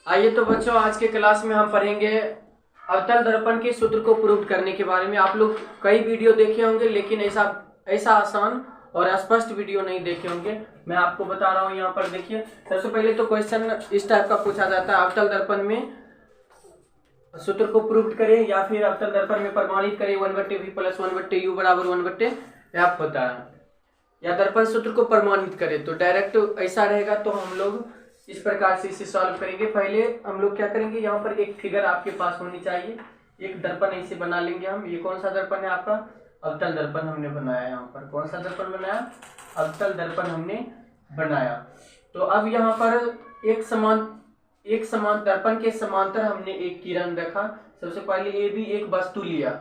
आइए तो बच्चों, आज के क्लास में हम पढ़ेंगे अवतल दर्पण के सूत्र को प्रूव करने के बारे में। आप लोग कई वीडियो देखे होंगे, लेकिन ऐसा आसान और स्पष्ट वीडियो नहीं देखे होंगे। मैं आपको बता रहा हूँ। यहाँ पर देखिए, सबसे पहले तो क्वेश्चन इस टाइप का पूछा जाता है, अवतल दर्पण में सूत्र को प्रूव करें या फिर अवतल दर्पण में प्रमाणित करें 1/v + 1/u = 1/f होता है, या दर्पण सूत्र को प्रमाणित करें। तो डायरेक्ट ऐसा रहेगा तो हम लोग इस प्रकार से इसे सॉल्व करेंगे। पहले हम लोग क्या करेंगे, यहाँ पर एक फिगर आपके पास होनी चाहिए, एक दर्पण ऐसे बना लेंगे हम। ये कौन सा दर्पण है आपका? अवतल दर्पण हमने बनाया। यहाँ पर कौन सा दर्पण बनाया? अवतल दर्पण हमने बनाया। तो अब यहाँ पर एक समान दर्पण के समांतर हमने एक किरण रखा। सबसे पहले ये भी एक वस्तु लिया,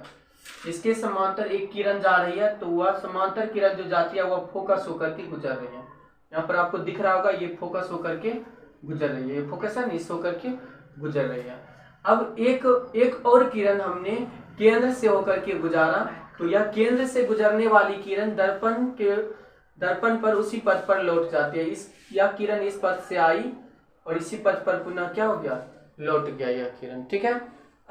इसके समांतर एक किरण जा रही है, तो वह समांतर किरण जो जाती है वह फोकस होकर के गुजर रही है। यहाँ पर आपको दिख रहा होगा, ये फोकस होकर के गुजर रही है, ये फोकस है, इस होकर के गुजर रही है। अब एक और किरण हमने केंद्र से होकर के गुजारा, तो यह केंद्र से गुजरने वाली किरण दर्पण पर उसी पथ पर लौट जाती है। यह किरण इस पथ से आई और इसी पथ पर पुनः क्या हो गया? लौट गया यह किरण। ठीक है,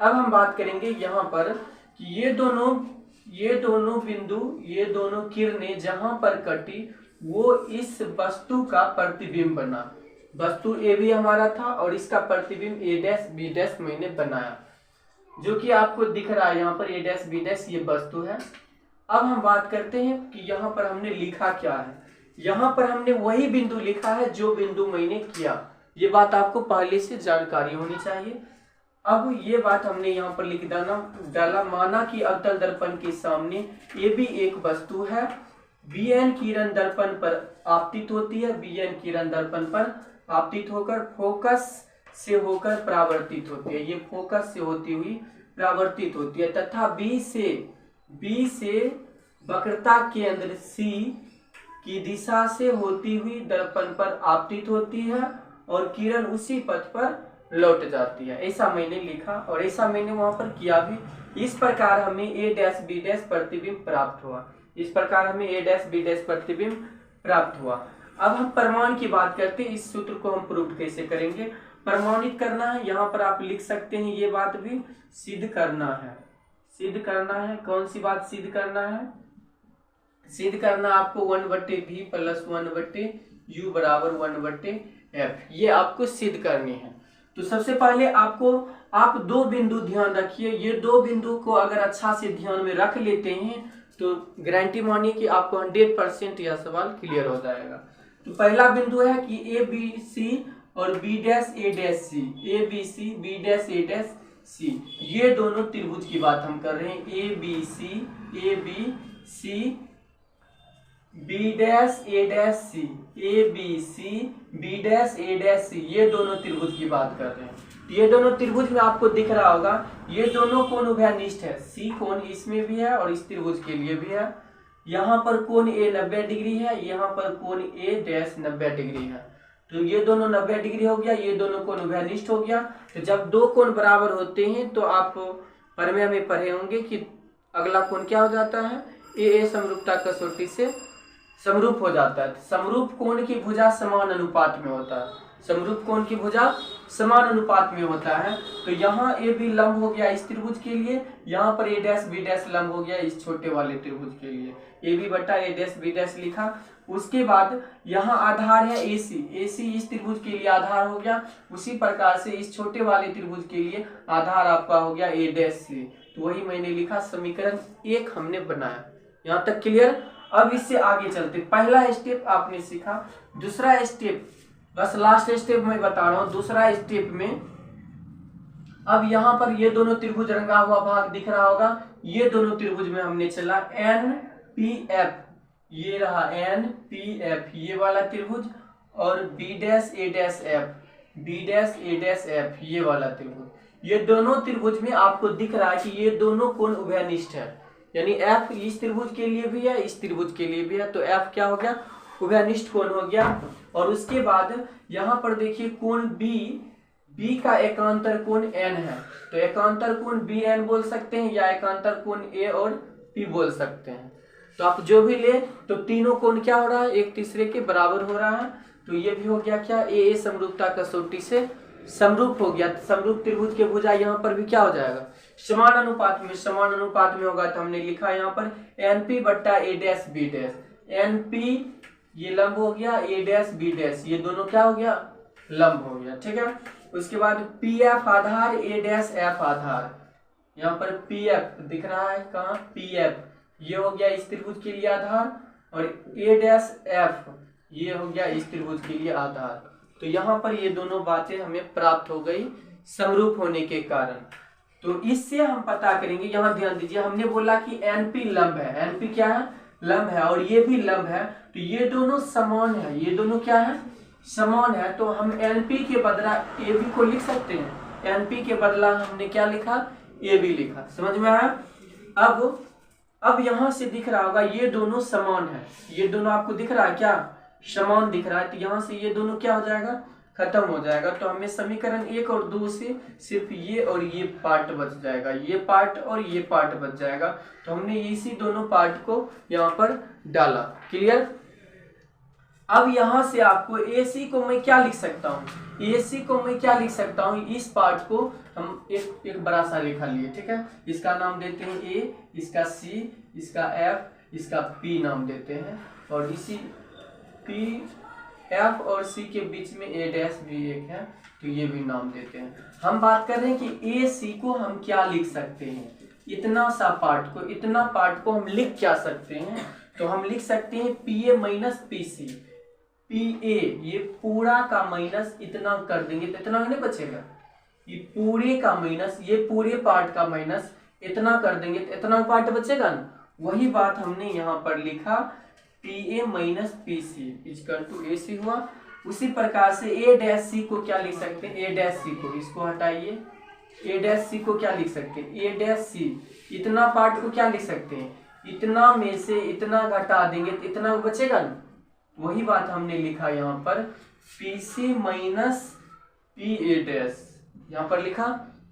अब हम बात करेंगे यहाँ पर कि ये दोनों बिंदु, ये दोनों किरणें जहां पर कटी वो इस वस्तु का प्रतिबिंब बना। वस्तु ए भी हमारा था और इसका प्रतिबिंब a' b' मैंने बनाया, जो कि आपको दिख रहा है यहाँ पर a' b' ये वस्तु है। अब हम बात करते हैं कि यहाँ पर हमने लिखा क्या है। यहाँ पर हमने वही बिंदु लिखा है जो बिंदु मैंने किया। ये बात आपको पहले से जानकारी होनी चाहिए। अब ये बात हमने यहाँ पर लिख डाला। माना कि अवतल दर्पण के सामने ये भी एक वस्तु है। Bn किरण दर्पण पर आपतित होती है, Bn किरण दर्पण पर आपतित होकर फोकस से होकर परावर्तित होती है। ये फोकस से होती हुई परावर्तित होती है तथा B से वक्रता केंद्र C की दिशा से होती हुई दर्पण पर आपतित होती है और किरण उसी पथ पर लौट जाती है। ऐसा मैंने लिखा और ऐसा मैंने वहां पर किया भी। इस प्रकार हमें a' b' प्रतिबिंब प्राप्त हुआ। इस प्रकार हमें a' b' प्रतिबिंब प्राप्त हुआ। अब हम प्रमाण की बात करते हैं। इस सूत्र को हम प्रूव कैसे करेंगे? प्रमाणित करना है, यहाँ पर आप लिख सकते हैं, ये बात भी सिद्ध करना है। सिद्ध करना है, कौन सी बात सिद्ध करना है? सिद्ध करना आपको 1/v + 1/u = 1/f, ये आपको सिद्ध करनी है। तो सबसे पहले आप दो बिंदु ध्यान रखिए। ये दो बिंदु को अगर अच्छा से ध्यान में रख लेते हैं तो गारंटी मानिए कि आपको 100% यह सवाल क्लियर हो जाएगा। तो पहला बिंदु है कि ABC और B'(a')C, ABC B'(a')C, ये दोनों त्रिभुज की बात हम कर रहे हैं। ABC B'(a')C, ABC B'(a')C, ये दोनों त्रिभुज की बात कर रहे हैं। ये दोनों त्रिभुज में आपको दिख रहा होगा, ये दोनों कोण उभयनिष्ठ है। C कोण इसमें भी है और इस त्रिभुज के लिए भी है। यहाँ पर कोण A 90 डिग्री है, यहाँ पर कोण A' 90 डिग्री है। तो ये दोनों 90 डिग्री हो गया, ये दोनों कोण उभयनिष्ठ हो गया। तो जब दो कोण बराबर होते हैं तो आप प्रमेय में पढ़े होंगे कि अगला कोण क्या हो जाता है? A समरूपता कसौटी से समरूप हो जाता है। समरूप कोण की भुजा समान अनुपात में होता है। समरूप कोण की भुजा समान अनुपात में होता है। तो यहाँ ए बी लंब हो गया इस त्रिभुज के लिए, यहाँ पर a' b' लंब हो गया इस छोटे वाले त्रिभुज के लिए। AB बटा a' b' लिखा। उसके बाद यहाँ आधार है AC इस त्रिभुज के लिए आधार हो गया। उसी प्रकार से इस छोटे वाले त्रिभुज के लिए आधार आपका हो गया a'। तो वही मैंने लिखा, समीकरण 1 हमने बनाया। यहाँ तक क्लियर? अब इससे आगे चलते। पहला स्टेप आपने सीखा। दूसरा स्टेप, बस लास्ट स्टेप मैं बता रहा हूं। दूसरा स्टेप में अब यहाँ पर ये दोनों त्रिभुज रंगा हुआ भाग दिख रहा होगा। ये दोनों त्रिभुज में हमने चला NPF, ये रहा NPF ये वाला त्रिभुज, और B'(a')F ये वाला त्रिभुज। ये दोनों त्रिभुज में आपको दिख रहा है कि ये दोनों कोण उभयनिष्ठ है, यानी F इस त्रिभुज के लिए भी है, इस त्रिभुज के लिए भी है। तो F क्या हो गया? उभयनिष्ठ कोण हो गया। और उसके बाद यहाँ पर देखिए कोण B का एकांतर कोण N है, तो एकांतर कोण BN बोल सकते हैं या एकांतर कोण A और P बोल सकते हैं। तो आप जो भी ले, तो तीनों कोण क्या हो रहा है? एक तीसरे के बराबर हो रहा है। तो ये भी हो गया क्या? A समरूपता कसौटी से समरूप हो गया, समरूप त्रिभुज के भुजा यहाँ पर भी क्या हो जाएगा, समान अनुपात में, समान अनुपात में होगा। तो हमने लिखा यहाँ पर NP बट्टा A dash B dash, NP ये लंब हो गया, A डैश B डैश ये दोनों क्या हो गया, लंब हो गया, ठीक है। उसके बाद PF Aadhaar A dash F आधार, यहाँ पर PF दिख रहा है कहाँ, PF ये हो गया इस त्रिभुज के लिए आधार, और A डैश F ये हो गया इस त्रिभुज के लिए आधार। तो यहाँ पर ये दोनों बातें हमें प्राप्त हो गई समरूप होने के कारण। तो इससे हम पता करेंगे, यहाँ ध्यान दीजिए, हमने बोला कि NP लंब है, NP क्या है, लंब है, और ये भी लंब है, तो ये दोनों समान है, ये दोनों क्या है, समान है। तो हम NP के बदला AB को लिख सकते हैं, NP के बदला हमने क्या लिखा, AB लिखा, समझ में आया। अब यहाँ से दिख रहा होगा ये दोनों समान है, ये दोनों आपको दिख रहा है क्या, समान दिख रहा है। तो यहाँ से ये दोनों क्या हो जाएगा, खत्म हो जाएगा। तो हमें समीकरण 1 और 2 से सिर्फ ये और ये पार्ट बच जाएगा, ये पार्ट और ये पार्ट बच जाएगा। तो हमने इसी दोनों पार्ट को यहाँ पर डाला, क्लियर। अब यहाँ से आपको AC को मैं क्या लिख सकता हूँ, AC को मैं क्या लिख सकता हूँ, इस पार्ट को हम एक बड़ा सा रेखा लिए, ठीक है। इसका नाम देते हैं A, इसका C, इसका F, इसका P नाम देते हैं, और इसी P, F और C के बीच में A डैश भी एक है, तो ये भी नाम देते हैं। हम बात कर रहे हैं कि AC को हम क्या लिख सकते हैं, इतना सा पार्ट को, इतना पार्ट को हम लिख क्या सकते हैं, तो हम लिख सकते हैं PA माइनस PC। PA ये पूरा का माइनस इतना कर देंगे तो इतना नहीं बचेगा, ये पूरे का माइनस, ये पूरे पार्ट का माइनस इतना कर देंगे तो इतना पार्ट बचेगा ना। वही बात हमने यहाँ पर लिखा, PA minus PC equal to AC हुआ। उसी प्रकार से A डैश C को क्या लिख सकते हैं, A डैश C को, इसको हटाइए, A डैश C को क्या लिख सकते हैं, A डैश C इतना पार्ट को क्या लिख सकते हैं, इतना में से इतना घटा देंगे तो इतना बचेगा ना। वही बात हमने लिखा यहाँ पर PC माइनस PA डैश, यहाँ पर लिखा,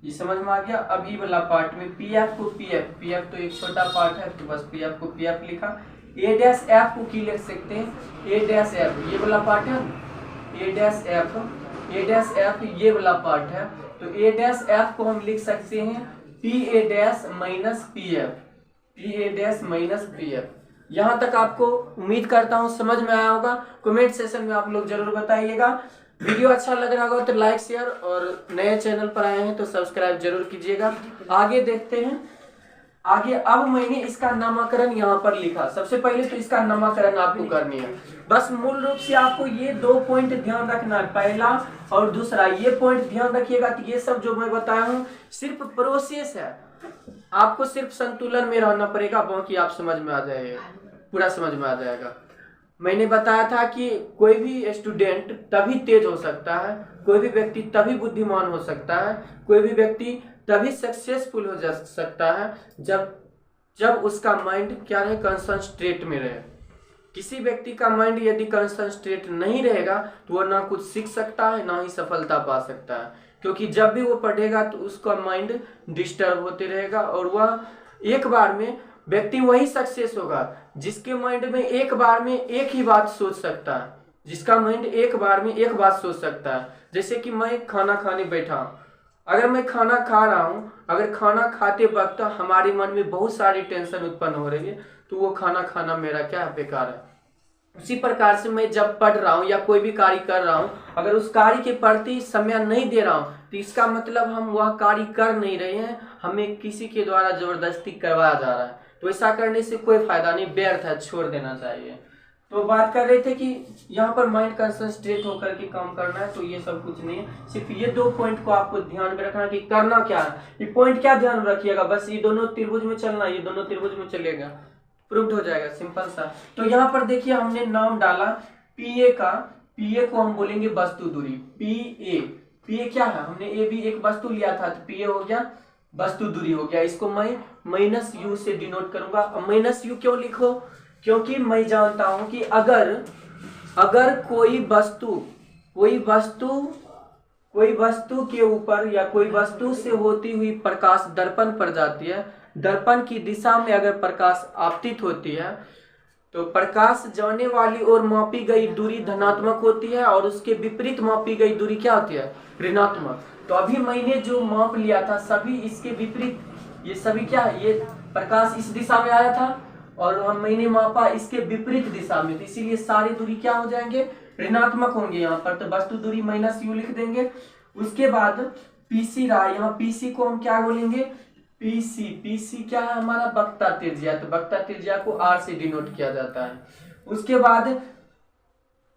ये समझ में आ गया। अब ये वाला पार्ट में PF को PF तो एक छोटा पार्ट है, तो बस PF को PF लिखा। A डैश F को की लिख सकते हैं, A डैश F ये वाला पार्ट है, A डैश F ये वाला पार्ट है, तो A डैश F को हम लिख सकते हैं PA dash minus PF, PA dash minus PF। यहाँ तक आपको उम्मीद करता हूँ समझ में आया होगा। कमेंट सेशन में आप लोग जरूर बताइएगा। वीडियो अच्छा लग रहा होगा तो लाइक शेयर, और नए चैनल पर आए हैं तो सब्सक्राइब जरूर कीजिएगा। आगे देखते हैं आगे। अब मैंने इसका नामकरण यहाँ पर लिखा। सबसे पहले तो इसका नामकरण आपको करनी है। बस मूल रूप से आपको ये 2 पॉइंट ध्यान रखना है, पहला और दूसरा। ये पॉइंट ध्यान रखिएगा कि ये सब जो मैं बताया हूँ सिर्फ प्रोसेस है, आपको सिर्फ संतुलन में रहना पड़ेगा, बाकी आप समझ में आ जाएगा, पूरा समझ में आ जाएगा। मैंने बताया था कि कोई भी स्टूडेंट तभी तेज हो सकता है, कोई भी व्यक्ति तभी बुद्धिमान हो सकता है, कोई भी व्यक्ति तभी सक्सेसफुल हो जा सकता है जब उसका माइंड क्या रहे, कंसंट्रेट में रहे। किसी व्यक्ति का माइंड यदि कंसंट्रेट नहीं रहेगा तो वह ना कुछ सीख सकता है, ना ही सफलता पा सकता है, क्योंकि जब भी वो पढ़ेगा तो उसका माइंड डिस्टर्ब होते रहेगा, और वह एक बार में व्यक्ति वही सक्सेस होगा जिसके माइंड में एक बार में एक ही बात सोच सकता है, जिसका माइंड एक बार में एक बात सोच सकता है। जैसे कि मैं खाना खाने बैठा हूँ, अगर मैं खाना खा रहा हूँ, अगर खाना खाते वक्त हमारे मन में बहुत सारी टेंशन उत्पन्न हो रही है तो वो खाना खाना मेरा क्या है, बेकार है। उसी प्रकार से मैं जब पढ़ रहा हूँ या कोई भी कार्य कर रहा हूँ, अगर उस कार्य के प्रति समय नहीं दे रहा हूँ तो इसका मतलब हम वह कार्य कर नहीं रहे हैं, हमें किसी के द्वारा जबरदस्ती करवाया जा रहा है। तो ऐसा करने से कोई फायदा नहीं, व्यर्थ है, छोड़ देना चाहिए। तो बात कर रहे थे कि यहाँ पर माइंड कंसंट्रेट होकर के काम करना है, तो ये सब कुछ नहीं है। सिर्फ ये 2 पॉइंट को आपको ध्यान में रखना कि करना क्या है। ये पॉइंट क्या ध्यान रखिएगा, बस ये दोनों त्रिभुज में चलना, ये दोनों त्रिभुज में चलेगा, प्रूव्ड हो जाएगा, सिंपल सा। तो यहाँ पर देखिए हमने नाम डाला PA का, PA को हम बोलेंगे वस्तु दूरी, PA क्या है, हमने A भी एक वस्तु लिया था तो PA हो गया वस्तु दूरी हो गया। इसको मैं माइनस U से डिनोट करूंगा। माइनस U क्यों लिखो, क्योंकि मैं जानता हूं कि अगर कोई वस्तु के ऊपर या कोई वस्तु से होती हुई प्रकाश दर्पण पर जाती है, दर्पण की दिशा में अगर प्रकाश आपतित होती है तो प्रकाश जाने वाली ओर मापी गई दूरी धनात्मक होती है और उसके विपरीत मापी गई दूरी क्या होती है, ऋणात्मक। तो अभी मैंने जो माप लिया था सभी इसके विपरीत, ये सभी क्या है, ये प्रकाश इस दिशा में आया था और मैंने मापा इसके विपरीत दिशा में, तो इसीलिए सारी दूरी क्या हो जाएंगे, ऋणात्मक होंगे यहाँ पर। तो वस्तु दूरी माइनस यू लिख देंगे। उसके बाद पीसी रहा, यहाँ पीसी को हम क्या बोलेंगे, पीसी। पीसी क्या है हमारा, वक्रता त्रिज्या। तो वक्रता त्रिज्या को आर से डिनोट किया जाता है। उसके बाद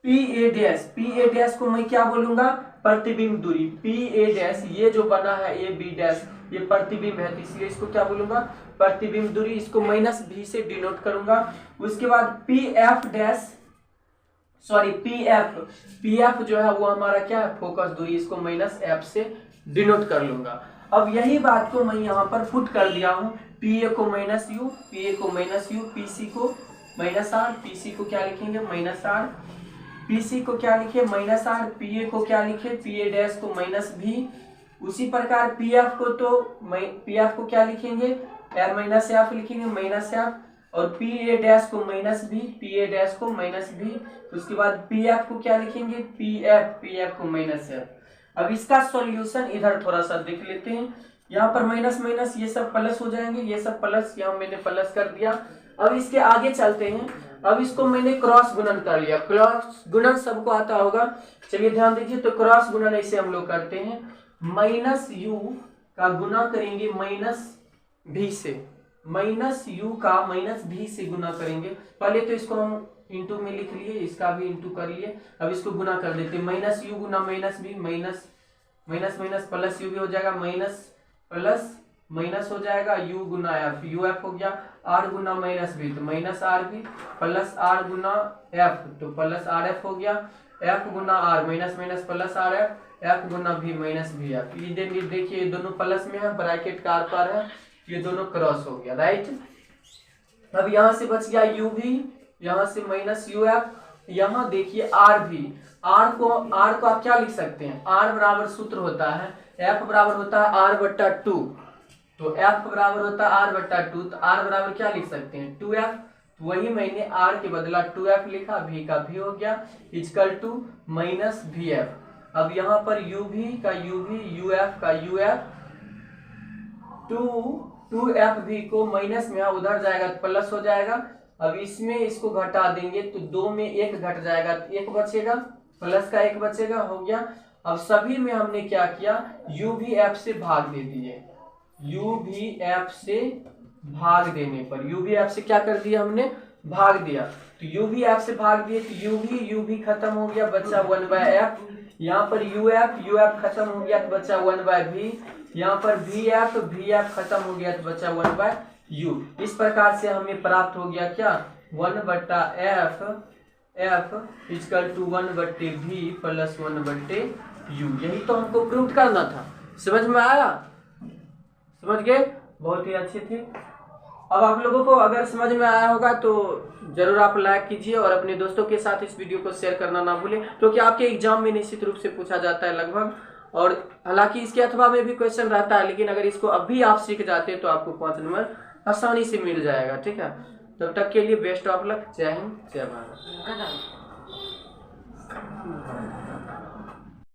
P A dash, P A dash को मैं क्या बोलूंगा, प्रतिबिंब दूरी। पी ए डैश ये जो बना है ए बी डैश, ये प्रतिबिंब है, तो इसलिए इसको क्या बोलूंगा, प्रतिबिंब दूरी। इसको माइनस भी से डिनोट करूंगा। उसके बाद P F dash, sorry P F जो है वो हमारा क्या है, फोकस दूरी। इसको माइनस एफ से डिनोट कर लूंगा। अब यही बात को मैं यहाँ पर पुट कर दिया हूँ। पी ए को माइनस यू, पी ए को माइनस यू, पीसी को माइनस आर, पीसी को क्या लिखेंगे, माइनस आर। पीसी को क्या लिखे, माइनस आर। पी ए को क्या लिखे, पी ए डैश को माइनस भी। उसी प्रकार पी एफ को, तो पी एफ को क्या लिखेंगे, एफ माइनस एफ लिखेंगे, माइनस एफ। और पी ए डैश को माइनस भी, पी ए डैश को माइनस भी। उसके बाद पी एफ को क्या लिखेंगे, पी एफ को माइनस एफ। अब इसका सॉल्यूशन इधर थोड़ा सा देख लेते हैं। यहाँ पर माइनस माइनस ये सब प्लस हो जाएंगे, ये सब प्लस, यहाँ मैंने प्लस कर दिया। अब इसके आगे चलते हैं। अब इसको मैंने क्रॉस गुणन कर लिया। क्रॉस गुणन सबको आता होगा, चलिए ध्यान दीजिए। तो क्रॉस गुणन ऐसे हम लोग करते हैं, माइनस यू का गुना करेंगे माइनस भी से, माइनस यू का माइनस भी से गुना करेंगे। पहले तो इसको हम इंटू में लिख लिए, इसका भी इंटू कर लिए। अब इसको गुना कर देते हैं, माइनस यू गुना minus V, minus minus minus plus U V हो जाएगा, माइनस प्लस माइनस हो जाएगा, यू गुना एफ, यू एफ हो गया। आर गुना माइनस भी, तो minus R V, plus R गुना एफ, तो प्लस आर एफ हो गया। एफ गुना R, minus minus plus R F, F गुना भी माइनस भी एफ। ये देखिए ये दोनों प्लस में है, ब्रैकेट का आर पार है, ये दोनों क्रॉस हो गया, राइट। अब यहाँ से बच गया यू भी, यहाँ से माइनस यू एफ। यहाँ देखिए आर भी, आर को आप क्या लिख सकते हैं, आर बराबर सूत्र होता है, एफ बराबर होता है आर बट्टा टू। तो एफ बराबर होता है आर बट्टा टू, तो आर बराबर क्या लिख सकते हैं, 2f। वही मैंने आर के बदला 2f लिखा, भी का भी हो गया, equal to minus V F. अब यहाँ पर यू भी का यू भी, यू एफ का यू एफ, 2f भी को माइनस में उधर जाएगा तो प्लस हो जाएगा। अब इसमें इसको घटा देंगे तो 2 में 1 घट जाएगा, तो 1 बचेगा, प्लस का 1 बचेगा, हो गया। अब सभी में हमने क्या किया, u भी f से भाग दे दिए। u भी f से भाग देने पर, u भी f से क्या कर दिया हमने, भाग दिया। तो u भी f से भाग दिए, तो u भी खत्म हो गया, बच्चा 1/f। यहाँ पर uf खत्म हो गया तो बच्चा 1/v। यहाँ पर vf खत्म हो गया तो बचा 1/u। इस प्रकार से हमें प्राप्त हो गया क्या, 1/f is equal to 1/v plus 1/u। यही तो हमको प्रूव करना था। समझ में आया, समझ गए, बहुत ही अच्छे थे। अब आप लोगों को अगर समझ में आया होगा तो जरूर आप लाइक कीजिए और अपने दोस्तों के साथ इस वीडियो को शेयर करना ना भूलें, क्योंकि आपके एग्जाम में निश्चित रूप से पूछा जाता है लगभग। और हालांकि इसके अथवा में भी क्वेश्चन रहता है, लेकिन अगर इसको अभी आप सीख जाते हैं तो आपको 5 नंबर आसानी से मिल जाएगा, ठीक है। तब तक के लिए बेस्ट ऑफ लक। जय हिंद, जय भारत।